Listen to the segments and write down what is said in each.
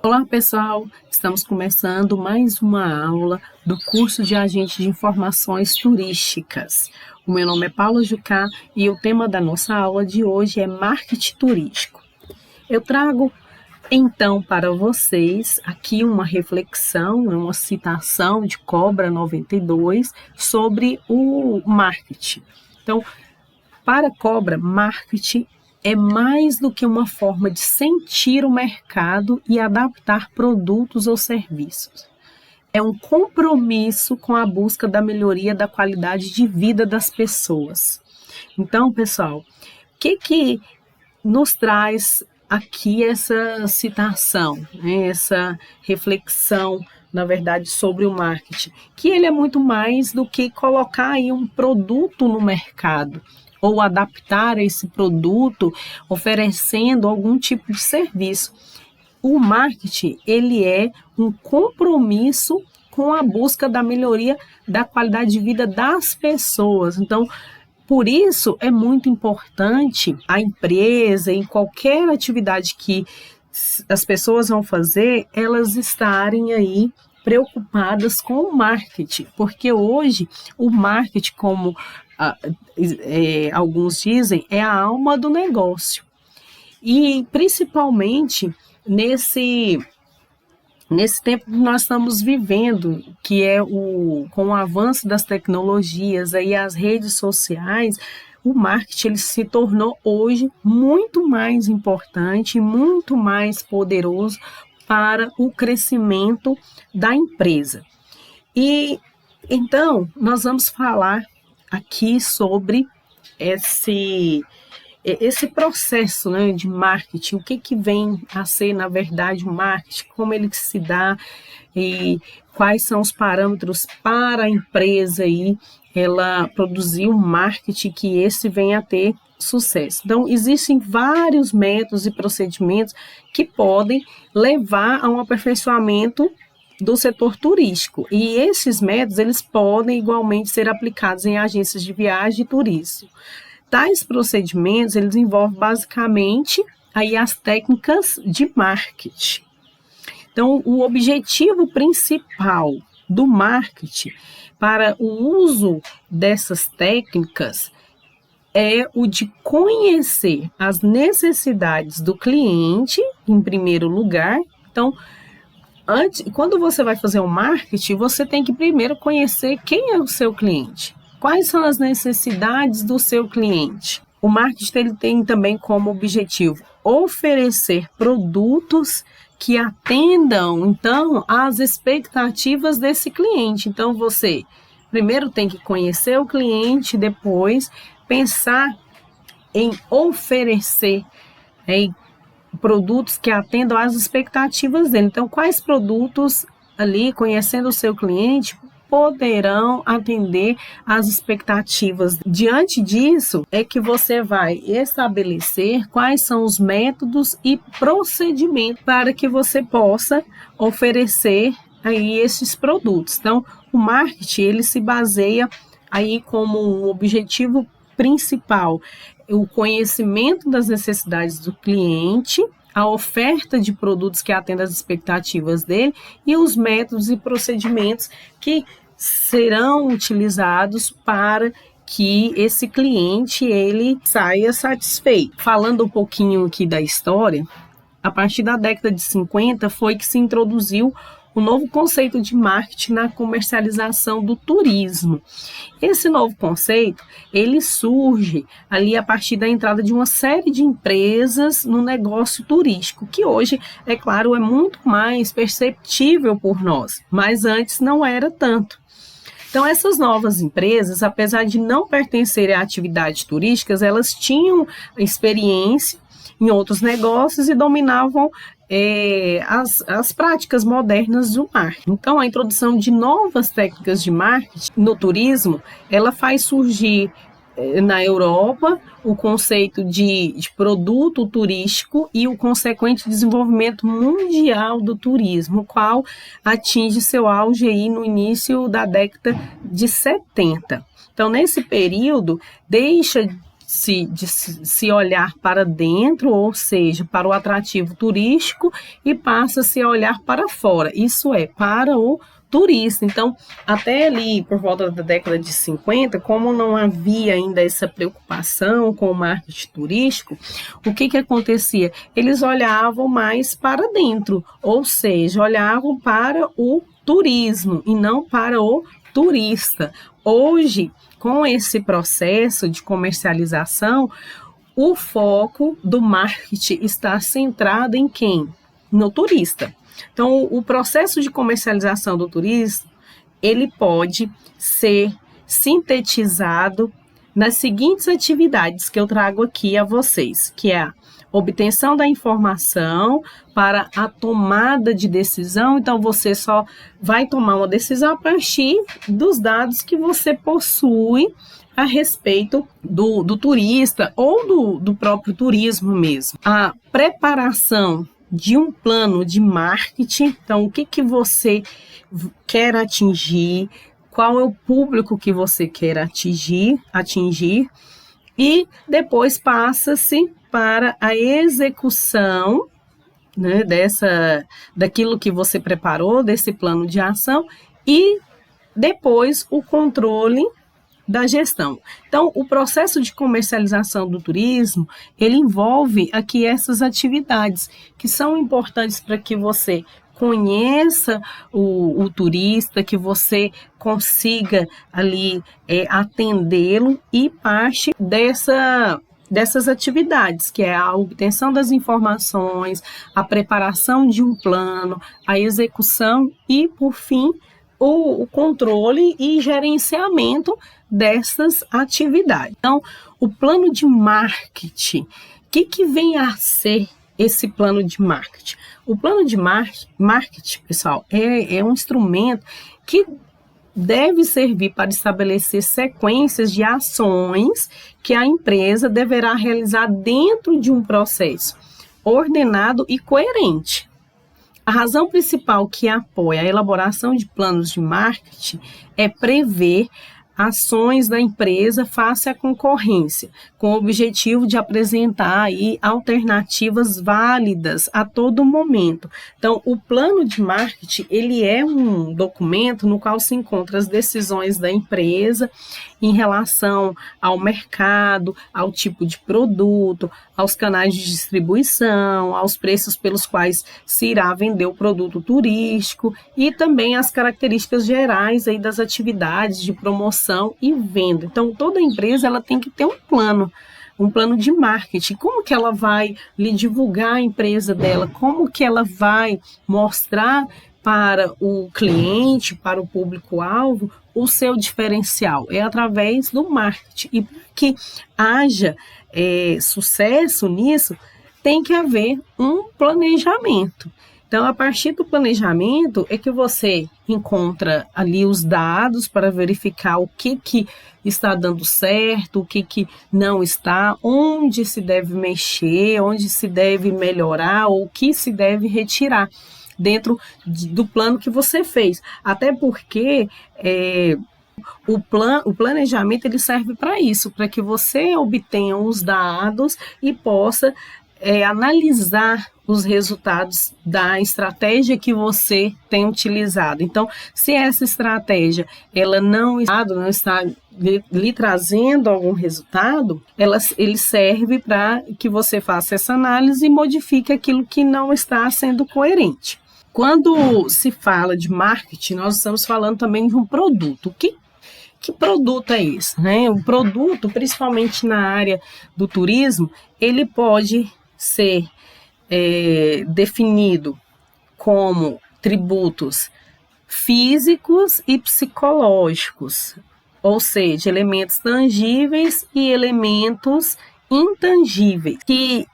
Olá pessoal, estamos começando mais uma aula do curso de Agente de Informações Turísticas. O meu nome é Paula Jucá e o tema da nossa aula de hoje é marketing turístico. Eu trago então para vocês aqui uma reflexão, uma citação de Cobra 92 sobre o marketing. Então, para Cobra, marketing é mais do que uma forma de sentir o mercado e adaptar produtos ou serviços. É um compromisso com a busca da melhoria da qualidade de vida das pessoas. Então, pessoal, o que nos traz aqui essa citação, né? Essa reflexão, na verdade, sobre o marketing? Que ele é muito mais do que colocar aí um produto no mercado, ou adaptar esse produto oferecendo algum tipo de serviço. O marketing, ele é um compromisso com a busca da melhoria da qualidade de vida das pessoas. Então, por isso é muito importante a empresa, em qualquer atividade que as pessoas vão fazer, elas estarem aí preocupadas com o marketing, porque hoje o marketing, como alguns dizem, é a alma do negócio. E principalmente nesse tempo que nós estamos vivendo, que é com o avanço das tecnologias e as redes sociais, o marketing ele se tornou hoje muito mais importante, muito mais poderoso para o crescimento da empresa. E então nós vamos falar aqui sobre esse processo, né, de marketing, o que vem a ser, na verdade, o marketing, como ele se dá e quais são os parâmetros para a empresa aí, ela produzir um marketing que esse venha a ter sucesso. Então, existem vários métodos e procedimentos que podem levar a um aperfeiçoamento do setor turístico. E esses métodos, eles podem igualmente ser aplicados em agências de viagem e turismo. Tais procedimentos, eles envolvem basicamente aí as técnicas de marketing. Então, o objetivo principal do marketing para o uso dessas técnicas é o de conhecer as necessidades do cliente, em primeiro lugar. Então, quando você vai fazer o marketing, você tem que primeiro conhecer quem é o seu cliente. Quais são as necessidades do seu cliente? O marketing ele tem também como objetivo oferecer produtos que atendam, então, às expectativas desse cliente. Então, você primeiro tem que conhecer o cliente, depois pensar em oferecer produtos que atendam às expectativas dele. Então, quais produtos ali, conhecendo o seu cliente, poderão atender às expectativas? Diante disso, é que você vai estabelecer quais são os métodos e procedimentos para que você possa oferecer aí esses produtos. Então, o marketing, ele se baseia aí como um objetivo principal o conhecimento das necessidades do cliente, a oferta de produtos que atendam às expectativas dele e os métodos e procedimentos que serão utilizados para que esse cliente ele saia satisfeito. Falando um pouquinho aqui da história, a partir da década de 50 foi que se introduziu o novo conceito de marketing na comercialização do turismo. Esse novo conceito, ele surge ali a partir da entrada de uma série de empresas no negócio turístico, que hoje, é claro, é muito mais perceptível por nós, mas antes não era tanto. Então, essas novas empresas, apesar de não pertencerem a atividades turísticas, elas tinham experiência em outros negócios e dominavam as práticas modernas do marketing. Então, a introdução de novas técnicas de marketing no turismo, ela faz surgir na Europa o conceito de produto turístico e o consequente desenvolvimento mundial do turismo, o qual atinge seu auge aí no início da década de 70. Então, nesse período, deixa se olhar para dentro, ou seja, para o atrativo turístico, e passa-se a olhar para fora, isso é, para o turista. Então, até ali por volta da década de 50, como não havia ainda essa preocupação com o marketing turístico, o que acontecia? Eles olhavam mais para dentro, ou seja, olhavam para o turismo e não para o turista. Hoje, com esse processo de comercialização, o foco do marketing está centrado em quem? No turista. Então, o processo de comercialização do turismo, ele pode ser sintetizado nas seguintes atividades que eu trago aqui a vocês, que é a obtenção da informação para a tomada de decisão. Então, você só vai tomar uma decisão a partir dos dados que você possui a respeito do turista ou do próprio turismo mesmo. A preparação de um plano de marketing, então o que você quer atingir, qual é o público que você quer atingir, e depois passa-se para a execução, né, daquilo que você preparou, desse plano de ação, e depois o controle da gestão. Então, o processo de comercialização do turismo, ele envolve aqui essas atividades que são importantes para que você conheça o turista, que você consiga ali atendê-lo, e parte dessas atividades, que é a obtenção das informações, a preparação de um plano, a execução e, por fim, o controle e gerenciamento dessas atividades. Então, o plano de marketing, o que vem a ser esse plano de marketing? O plano de marketing, pessoal, é um instrumento que deve servir para estabelecer sequências de ações que a empresa deverá realizar dentro de um processo ordenado e coerente. A razão principal que apoia a elaboração de planos de marketing é prever ações da empresa face à concorrência, com o objetivo de apresentar aí alternativas válidas a todo momento. Então, o plano de marketing, ele é um documento no qual se encontram as decisões da empresa em relação ao mercado, ao tipo de produto, aos canais de distribuição, aos preços pelos quais se irá vender o produto turístico, e também as características gerais aí das atividades de promoção e venda. Então, toda empresa ela tem que ter um plano de marketing. Como que ela vai lhe divulgar a empresa dela? Como que ela vai mostrar para o cliente, para o público-alvo, o seu diferencial? É através do marketing. E para que haja sucesso nisso, tem que haver um planejamento. Então, a partir do planejamento é que você encontra ali os dados para verificar o que está dando certo, o que não está, onde se deve mexer, onde se deve melhorar, ou o que se deve retirar dentro do plano que você fez. Até porque o planejamento ele serve para isso, para que você obtenha os dados e possa analisar os resultados da estratégia que você tem utilizado. Então, se essa estratégia ela não está lhe trazendo algum resultado, ele serve para que você faça essa análise e modifique aquilo que não está sendo coerente. Quando se fala de marketing, nós estamos falando também de um produto. Que produto é esse, né? O produto, principalmente na área do turismo, ele pode ser definido como tributos físicos e psicológicos, ou seja, elementos tangíveis e elementos intangíveis, que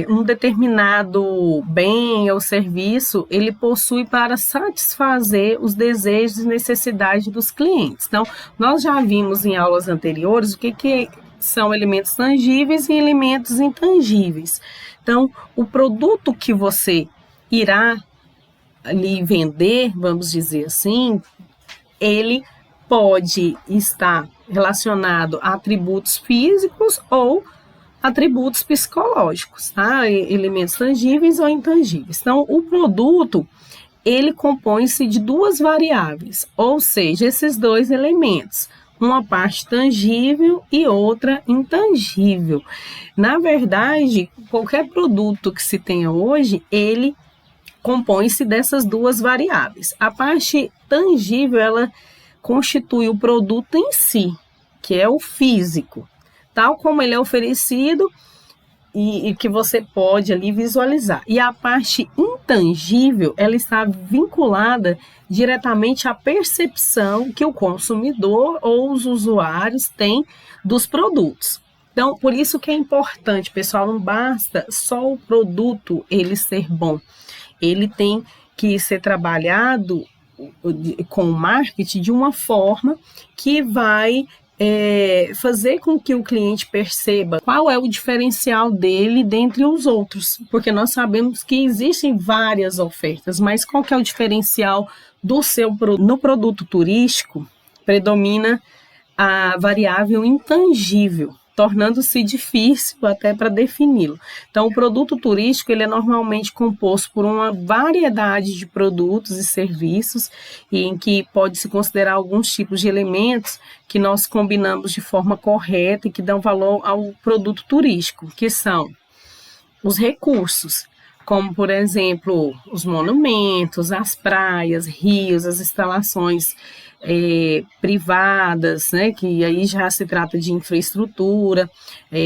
um determinado bem ou serviço ele possui para satisfazer os desejos e necessidades dos clientes. Então, nós já vimos em aulas anteriores o que são elementos tangíveis e elementos intangíveis. Então, o produto que você irá ali vender, vamos dizer assim, ele pode estar relacionado a atributos físicos ou atributos psicológicos, tá? Elementos tangíveis ou intangíveis. Então, o produto, ele compõe-se de duas variáveis, ou seja, esses dois elementos, uma parte tangível e outra intangível. Na verdade, qualquer produto que se tenha hoje, ele compõe-se dessas duas variáveis. A parte tangível, ela constitui o produto em si, que é o físico, tal como ele é oferecido e que você pode ali visualizar. E a parte intangível, ela está vinculada diretamente à percepção que o consumidor ou os usuários têm dos produtos. Então, por isso que é importante, pessoal, não basta só o produto ele ser bom. Ele tem que ser trabalhado com o marketing de uma forma que vai fazer com que o cliente perceba qual é o diferencial dele dentre os outros, porque nós sabemos que existem várias ofertas, mas qual que é o diferencial do seu produto? No produto turístico, predomina a variável intangível, tornando-se difícil até para defini-lo. Então, o produto turístico ele é normalmente composto por uma variedade de produtos e serviços, em que pode-se considerar alguns tipos de elementos que nós combinamos de forma correta e que dão valor ao produto turístico, que são os recursos, como, por exemplo, os monumentos, as praias, rios, as instalações privadas, né, que aí já se trata de infraestrutura,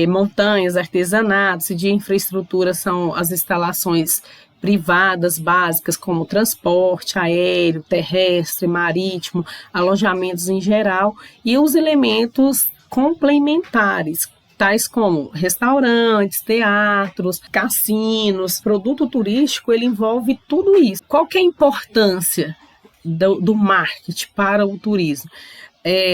montanhas, artesanatos, e de infraestrutura são as instalações privadas básicas, como transporte aéreo, terrestre, marítimo, alojamentos em geral, e os elementos complementares, tais como restaurantes, teatros, cassinos. Produto turístico, ele envolve tudo isso. Qual que é a importância do marketing para o turismo?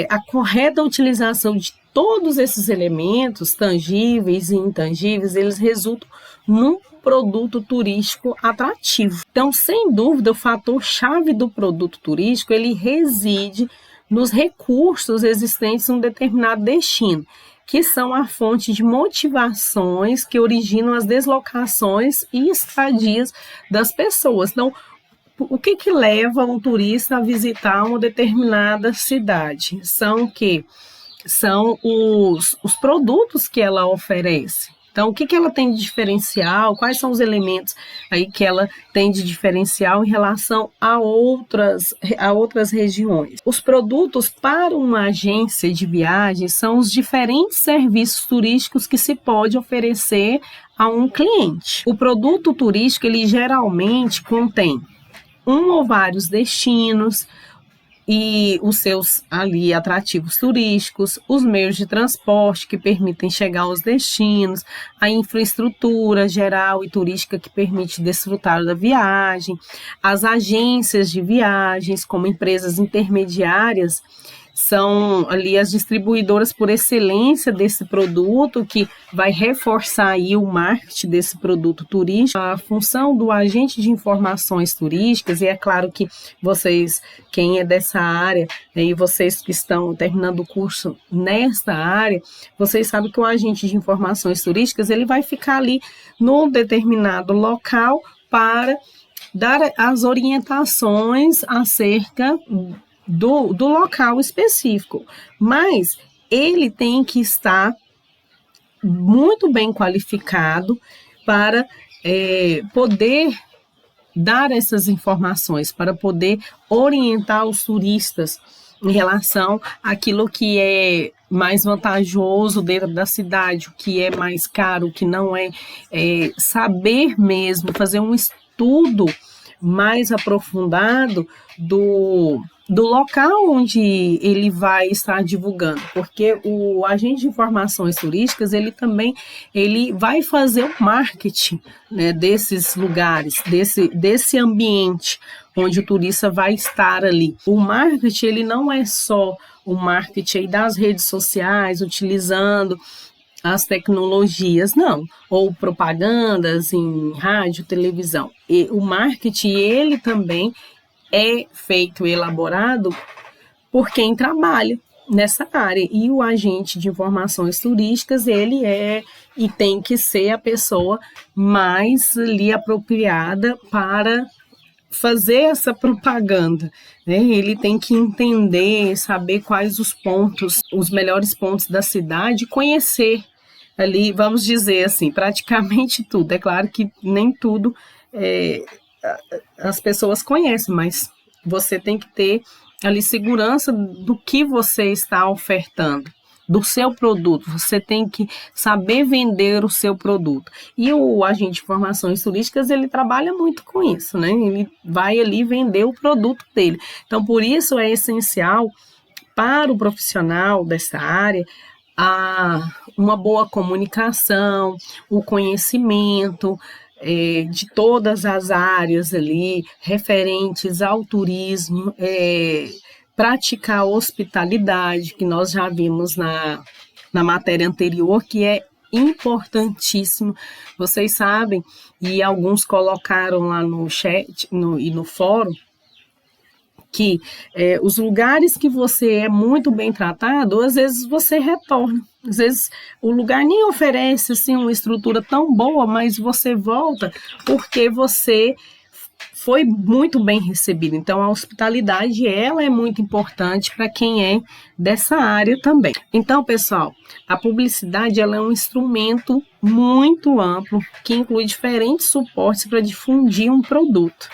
A correta utilização de todos esses elementos, tangíveis e intangíveis, eles resultam num produto turístico atrativo. Então, sem dúvida, o fator-chave do produto turístico, ele reside nos recursos existentes em um determinado destino, que são a fonte de motivações que originam as deslocações e estadias das pessoas. Então, o que leva um turista a visitar uma determinada cidade? São os produtos que ela oferece. Então, o que ela tem de diferencial? Quais são os elementos aí que ela tem de diferencial em relação a outras regiões? Os produtos para uma agência de viagem são os diferentes serviços turísticos que se pode oferecer a um cliente. O produto turístico, ele geralmente contém um ou vários destinos e os seus ali atrativos turísticos, os meios de transporte que permitem chegar aos destinos, a infraestrutura geral e turística que permite desfrutar da viagem, as agências de viagens como empresas intermediárias, são ali as distribuidoras por excelência desse produto, que vai reforçar aí o marketing desse produto turístico. A função do agente de informações turísticas, e é claro que vocês, quem é dessa área, e vocês que estão terminando o curso nesta área, vocês sabem que o agente de informações turísticas, ele vai ficar ali num determinado local para dar as orientações acerca do local específico, mas ele tem que estar muito bem qualificado para poder dar essas informações, para poder orientar os turistas em relação àquilo que é mais vantajoso dentro da cidade, o que é mais caro, o que não é, saber mesmo, fazer um estudo mais aprofundado do local onde ele vai estar divulgando, porque o agente de informações turísticas, ele também vai fazer o marketing, né, desses lugares, desse ambiente onde o turista vai estar ali. O marketing, ele não é só o marketing das redes sociais, utilizando as tecnologias, não, ou propagandas em rádio, televisão. E o marketing, ele também é feito e elaborado por quem trabalha nessa área. E o agente de informações turísticas, ele é e tem que ser a pessoa mais ali apropriada para fazer essa propaganda, né? Ele tem que entender, saber quais os pontos, os melhores pontos da cidade, conhecer ali, vamos dizer assim, praticamente tudo. É claro que nem tudo as pessoas conhecem, mas você tem que ter ali segurança do que você está ofertando, do seu produto. Você tem que saber vender o seu produto. E o agente de informações turísticas, ele trabalha muito com isso, né? Ele vai ali vender o produto dele. Então, por isso é essencial para o profissional dessa área uma boa comunicação, o conhecimento de todas as áreas ali referentes ao turismo, praticar a hospitalidade, que nós já vimos na matéria anterior, que é importantíssimo. Vocês sabem, e alguns colocaram lá no chat e no fórum, que os lugares que você é muito bem tratado, às vezes você retorna. Às vezes o lugar nem oferece assim, uma estrutura tão boa, mas você volta porque você foi muito bem recebido. Então, a hospitalidade, ela é muito importante para quem é dessa área também. Então, pessoal, a publicidade, ela é um instrumento muito amplo, que inclui diferentes suportes para difundir um produto.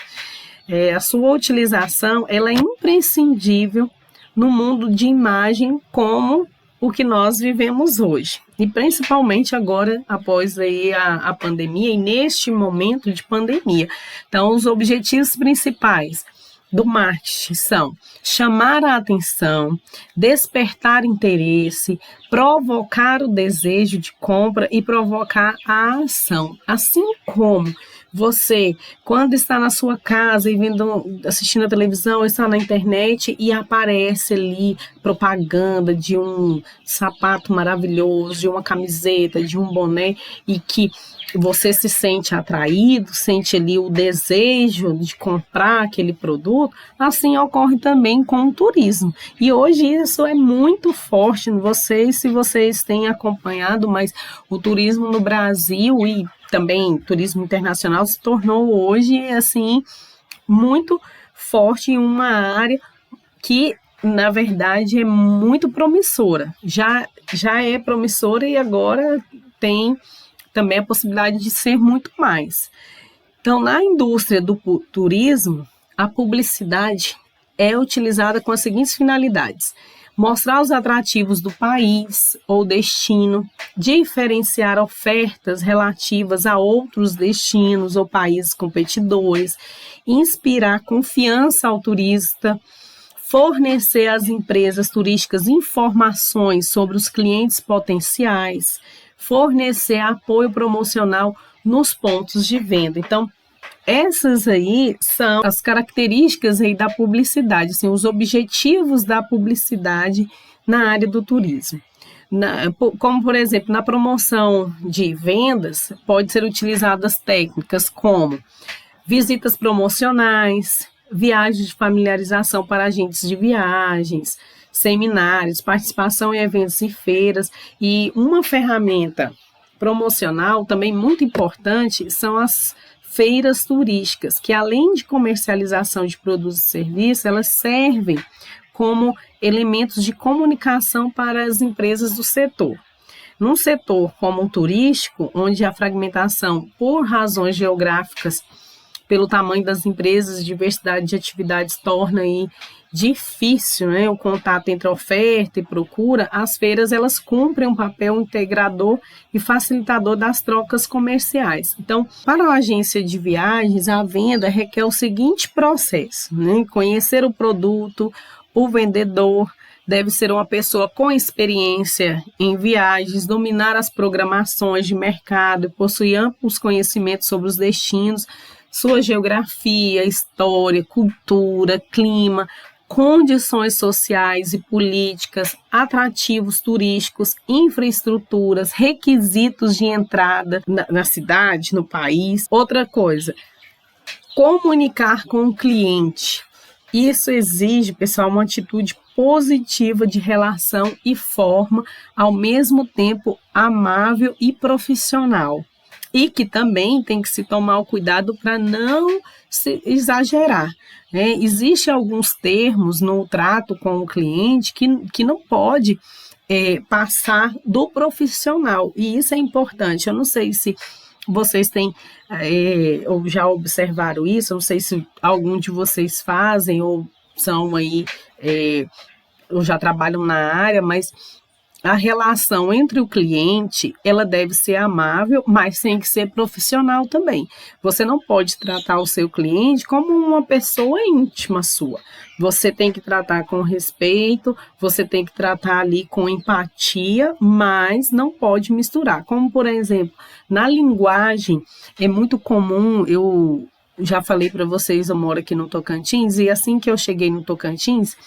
A sua utilização, ela é imprescindível no mundo de imagem como o que nós vivemos hoje. E principalmente agora, após aí a pandemia e neste momento de pandemia. Então, os objetivos principais do marketing são chamar a atenção, despertar interesse, provocar o desejo de compra e provocar a ação. Assim como você, quando está na sua casa e assistindo a televisão, está na internet e aparece ali propaganda de um sapato maravilhoso, de uma camiseta, de um boné, e que você se sente atraído, sente ali o desejo de comprar aquele produto, assim ocorre também com o turismo. E hoje isso é muito forte, não sei se vocês têm acompanhado, mas o turismo no Brasil e também turismo internacional se tornou hoje assim muito forte em uma área que na verdade é muito promissora. Já é promissora e agora tem também a possibilidade de ser muito mais. Então, na indústria do turismo, a publicidade é utilizada com as seguintes finalidades: mostrar os atrativos do país ou destino, diferenciar ofertas relativas a outros destinos ou países competidores, inspirar confiança ao turista, fornecer às empresas turísticas informações sobre os clientes potenciais, fornecer apoio promocional nos pontos de venda. Então, essas aí são as características aí da publicidade, assim, os objetivos da publicidade na área do turismo. Como, por exemplo, na promoção de vendas, pode ser utilizadas técnicas como visitas promocionais, viagens de familiarização para agentes de viagens, seminários, participação em eventos e feiras. E uma ferramenta promocional também muito importante são as feiras turísticas, que além de comercialização de produtos e serviços, elas servem como elementos de comunicação para as empresas do setor. Num setor como o turístico, onde a fragmentação por razões geográficas, pelo tamanho das empresas, diversidade de atividades torna aí difícil, né, o contato entre oferta e procura, as feiras elas cumprem um papel integrador e facilitador das trocas comerciais. Então, para a agência de viagens, a venda requer o seguinte processo, né, conhecer o produto, o vendedor deve ser uma pessoa com experiência em viagens, dominar as programações de mercado, possuir amplos conhecimentos sobre os destinos, sua geografia, história, cultura, clima, condições sociais e políticas, atrativos turísticos, infraestruturas, requisitos de entrada na cidade, no país. Outra coisa, comunicar com o cliente. Isso exige, pessoal, uma atitude positiva de relação e forma, ao mesmo tempo amável e profissional. E que também tem que se tomar o cuidado para não se exagerar, né? Existem alguns termos no trato com o cliente que não pode passar do profissional, e isso é importante. Eu não sei se vocês têm ou já observaram isso, eu não sei se algum de vocês fazem ou são aí, ou já trabalham na área, mas a relação entre o cliente, ela deve ser amável, mas tem que ser profissional também. Você não pode tratar o seu cliente como uma pessoa íntima sua. Você tem que tratar com respeito, você tem que tratar ali com empatia, mas não pode misturar. Como, por exemplo, na linguagem, é muito comum, eu já falei para vocês, eu moro aqui no Tocantins, e assim que eu cheguei no Tocantins,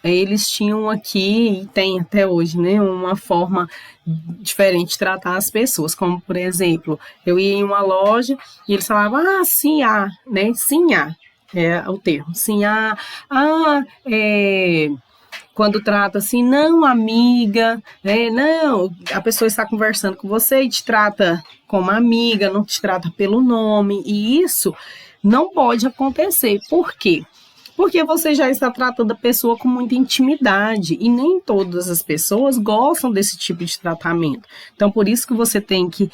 eles tinham aqui, e tem até hoje, né, uma forma diferente de tratar as pessoas, como, por exemplo, eu ia em uma loja e eles falavam, sim, né, sim, é o termo, sim, quando trata assim, não, amiga, né, não, a pessoa está conversando com você e te trata como amiga, não te trata pelo nome, e isso não pode acontecer. Por quê? Porque você já está tratando a pessoa com muita intimidade e nem todas as pessoas gostam desse tipo de tratamento. Então, por isso que você tem que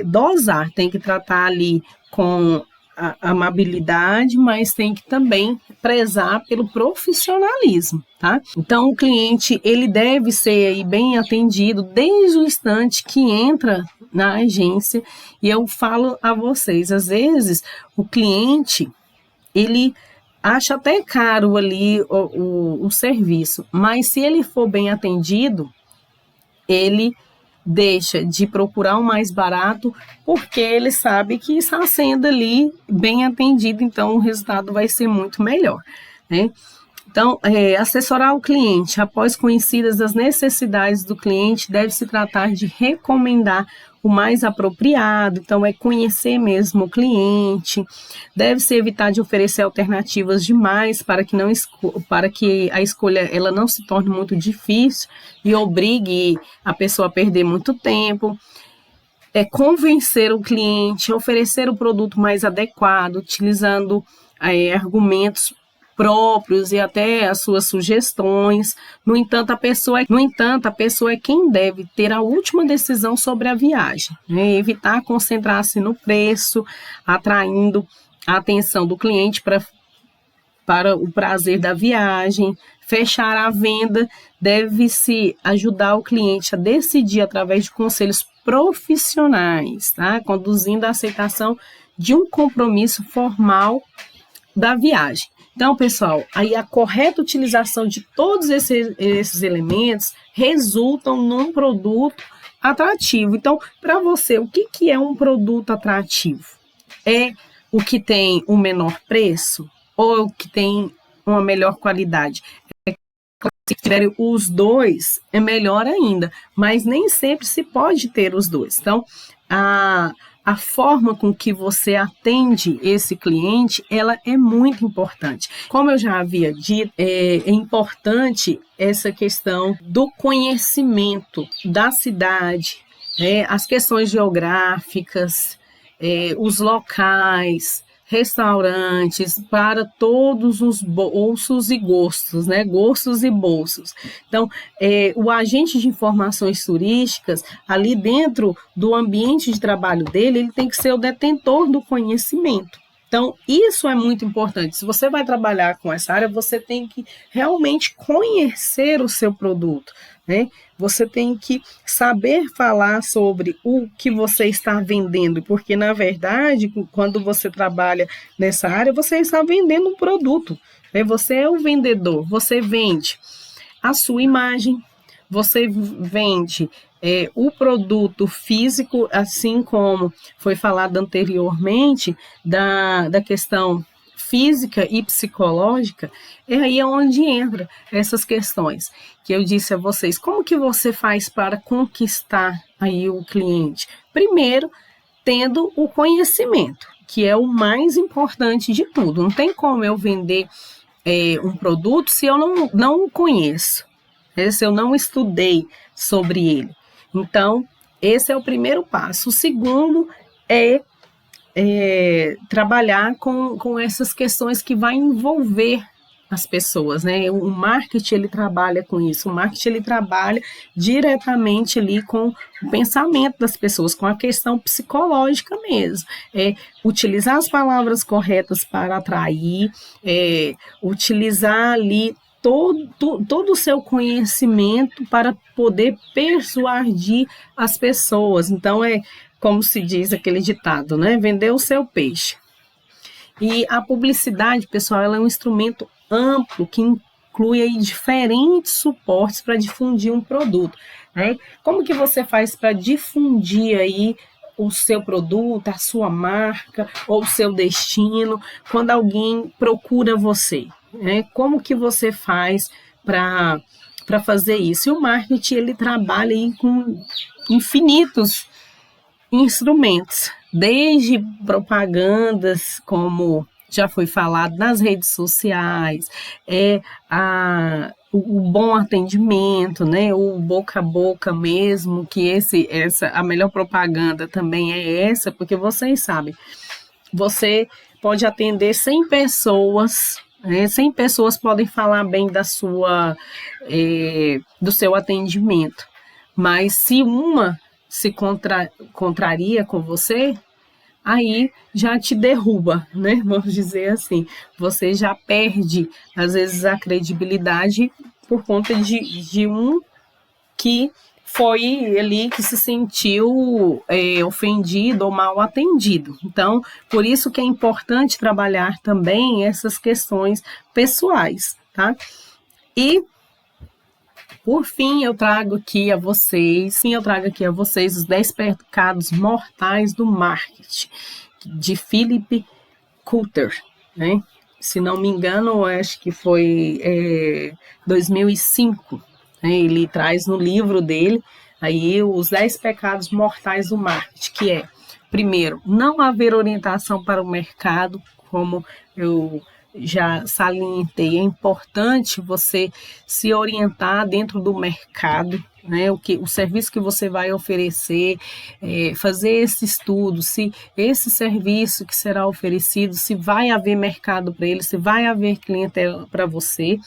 dosar, tem que tratar ali com a amabilidade, mas tem que também prezar pelo profissionalismo, tá? Então, o cliente, ele deve ser aí bem atendido desde o instante que entra na agência. E eu falo a vocês, às vezes, o cliente, ele acha até caro ali o serviço, mas se ele for bem atendido, ele deixa de procurar o mais barato, porque ele sabe que está sendo ali bem atendido, então o resultado vai ser muito melhor, né? Então, assessorar o cliente após conhecidas as necessidades do cliente, deve se tratar de recomendar o mais apropriado, então é conhecer mesmo o cliente, deve-se evitar de oferecer alternativas demais para que a escolha ela não se torne muito difícil e obrigue a pessoa a perder muito tempo. Convencer o cliente, oferecer o produto mais adequado, utilizando argumentos próprios e até as suas sugestões. No entanto, a pessoa é quem deve ter a última decisão sobre a viagem, né? Evitar concentrar-se no preço, atraindo a atenção do cliente para o prazer da viagem. Fechar a venda, deve-se ajudar o cliente a decidir através de conselhos profissionais, tá? Conduzindo a aceitação de um compromisso formal da viagem. Então, pessoal, aí a correta utilização de todos esses elementos resultam num produto atrativo. Então, para você, o que é um produto atrativo? É o que tem um menor preço ou o que tem uma melhor qualidade? Se tiver os dois, é melhor ainda, mas nem sempre se pode ter os dois. Então, a forma com que você atende esse cliente, ela é muito importante. Como eu já havia dito, é importante essa questão do conhecimento da cidade, as questões geográficas, os locais, restaurantes para todos os bolsos e gostos, né? Gostos e bolsos. Então, o agente de informações turísticas, ali dentro do ambiente de trabalho dele, ele tem que ser o detentor do conhecimento. Então, isso é muito importante. Se você vai trabalhar com essa área, você tem que realmente conhecer o seu produto, né? Você tem que saber falar sobre o que você está vendendo, porque, na verdade, quando você trabalha nessa área, você está vendendo um produto, né? Você é o vendedor, você vende a sua imagem, você vende o produto físico, assim como foi falado anteriormente, da questão física e psicológica, aí é onde entra essas questões que eu disse a vocês. Como que você faz para conquistar aí o cliente? Primeiro, tendo o conhecimento, que é o mais importante de tudo. Não tem como eu vender um produto se eu não o conheço, né? Se eu não estudei sobre ele. Então, esse é o primeiro passo. O segundo é trabalhar com essas questões que vai envolver as pessoas, né? O marketing, ele trabalha com isso. O marketing, ele trabalha diretamente ali com o pensamento das pessoas, com a questão psicológica mesmo. Utilizar as palavras corretas para atrair, utilizar ali todo o seu conhecimento para poder persuadir as pessoas. Então, como se diz aquele ditado, né? Vender o seu peixe. E a publicidade, pessoal, ela é um instrumento amplo que inclui aí diferentes suportes para difundir um produto, né? Como que você faz para difundir aí o seu produto, a sua marca ou o seu destino quando alguém procura você, né? Como que você faz para fazer isso? E o marketing, ele trabalha aí com infinitos instrumentos, desde propagandas, como já foi falado, nas redes sociais, o bom atendimento, né, o boca a boca mesmo, que a melhor propaganda também é essa, porque vocês sabem, você pode atender 100 pessoas, 100 pessoas podem falar bem do seu atendimento, mas se uma se contraria com você, aí já te derruba, né? Vamos dizer assim. Você já perde, às vezes, a credibilidade por conta de um que foi ali que se sentiu ofendido ou mal atendido. Então, por isso que é importante trabalhar também essas questões pessoais, tá? E por fim, eu trago aqui a vocês os 10 pecados mortais do marketing, de Philip Kotler, né? Se não me engano, eu acho que foi 2005, né? Ele traz no livro dele aí os 10 pecados mortais do marketing, que é, primeiro, não haver orientação para o mercado, como eu já salientei, é importante você se orientar dentro do mercado, né? O serviço que você vai oferecer, fazer esse estudo, se esse serviço que será oferecido, se vai haver mercado para ele, se vai haver clientela para você.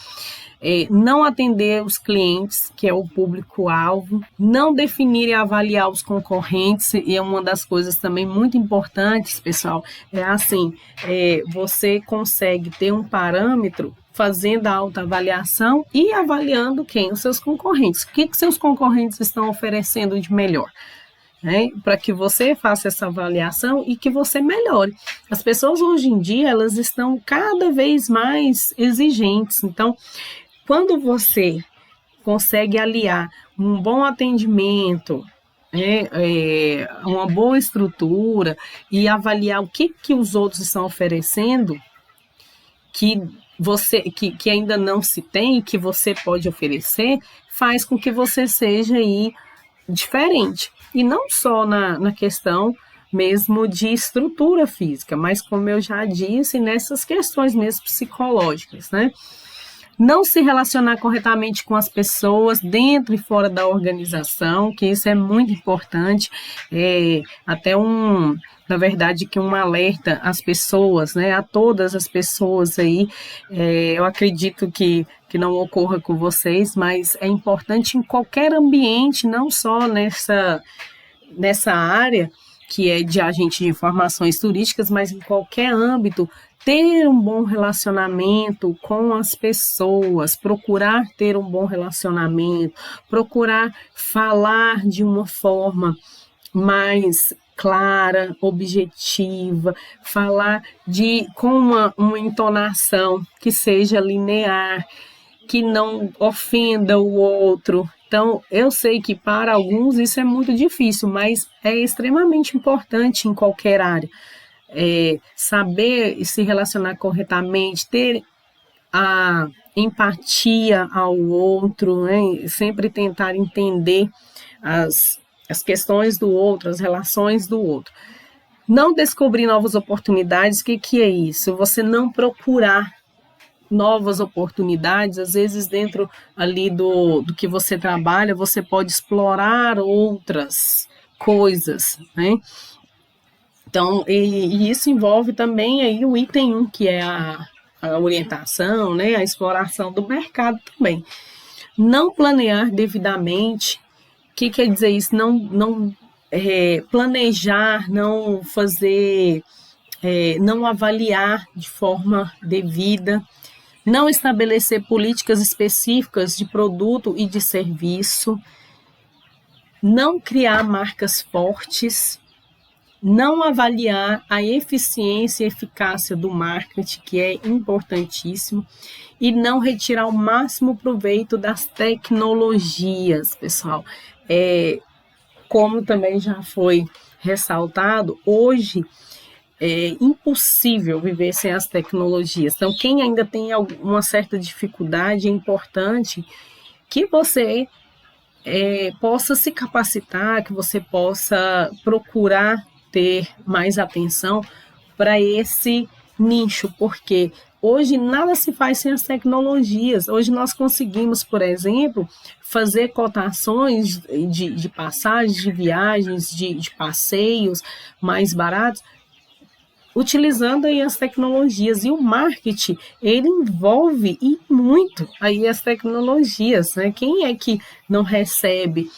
Não atender os clientes, que é o público-alvo, não definir e avaliar os concorrentes, e é uma das coisas também muito importantes, pessoal, você consegue ter um parâmetro fazendo a autoavaliação e avaliando quem? Os seus concorrentes. O que seus concorrentes estão oferecendo de melhor? Para que você faça essa avaliação e que você melhore. As pessoas hoje em dia, elas estão cada vez mais exigentes, então, quando você consegue aliar um bom atendimento, uma boa estrutura e avaliar o que os outros estão oferecendo, que ainda não se tem e que você pode oferecer, faz com que você seja aí diferente. E não só na questão mesmo de estrutura física, mas como eu já disse, nessas questões mesmo psicológicas, né? Não se relacionar corretamente com as pessoas dentro e fora da organização, que isso é muito importante, na verdade, que um alerta às pessoas, né, a todas as pessoas aí, eu acredito que não ocorra com vocês, mas é importante em qualquer ambiente, não só nessa área, que é de agente de informações turísticas, mas em qualquer âmbito, ter um bom relacionamento com as pessoas, procurar ter um bom relacionamento, procurar falar de uma forma mais clara, objetiva, falar com uma entonação que seja linear, que não ofenda o outro. Então, eu sei que para alguns isso é muito difícil, mas é extremamente importante em qualquer área. Saber se relacionar corretamente, ter a empatia ao outro, né? Sempre tentar entender as questões do outro, as relações do outro. Não descobrir novas oportunidades, o que é isso? Você não procurar novas oportunidades, às vezes dentro ali do que você trabalha, você pode explorar outras coisas, né? Então, e isso envolve também aí o item 1, que é a orientação, né, a exploração do mercado também. Não planear devidamente, o que quer dizer isso? Não planejar, não fazer, não avaliar de forma devida, não estabelecer políticas específicas de produto e de serviço, não criar marcas fortes, não avaliar a eficiência e eficácia do marketing, que é importantíssimo, e não retirar o máximo proveito das tecnologias, pessoal. Como também já foi ressaltado, hoje é impossível viver sem as tecnologias. Então, quem ainda tem uma certa dificuldade, é importante que você possa se capacitar, que você possa procurar ter mais atenção para esse nicho, porque hoje nada se faz sem as tecnologias. Hoje nós conseguimos, por exemplo, fazer cotações de passagens, de viagens, de passeios mais baratos, utilizando aí as tecnologias. E o marketing, ele envolve e muito aí as tecnologias, né? Quem é que não recebe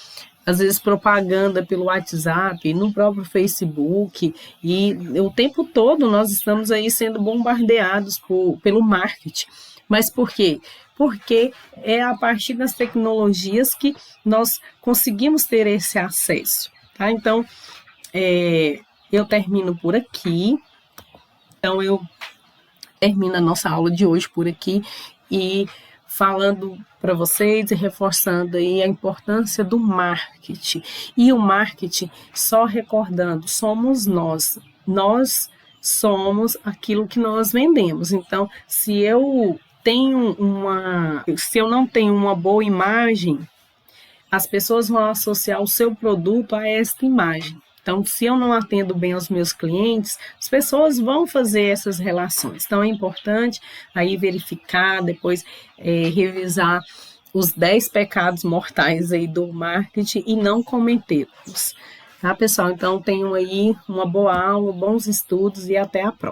às vezes propaganda pelo WhatsApp, no próprio Facebook, e o tempo todo nós estamos aí sendo bombardeados pelo marketing. Mas por quê? Porque é a partir das tecnologias que nós conseguimos ter esse acesso, tá? Então, eu termino por aqui. Então, eu termino a nossa aula de hoje por aqui e falando para vocês e reforçando aí a importância do marketing. E o marketing, só recordando, somos nós. Nós somos aquilo que nós vendemos. Então, se eu não tenho uma boa imagem, as pessoas vão associar o seu produto a esta imagem. Então, se eu não atendo bem aos meus clientes, as pessoas vão fazer essas relações. Então, é importante aí verificar, depois revisar os 10 pecados mortais aí do marketing e não cometê-los. Tá, pessoal? Então, tenham aí uma boa aula, bons estudos e até a próxima.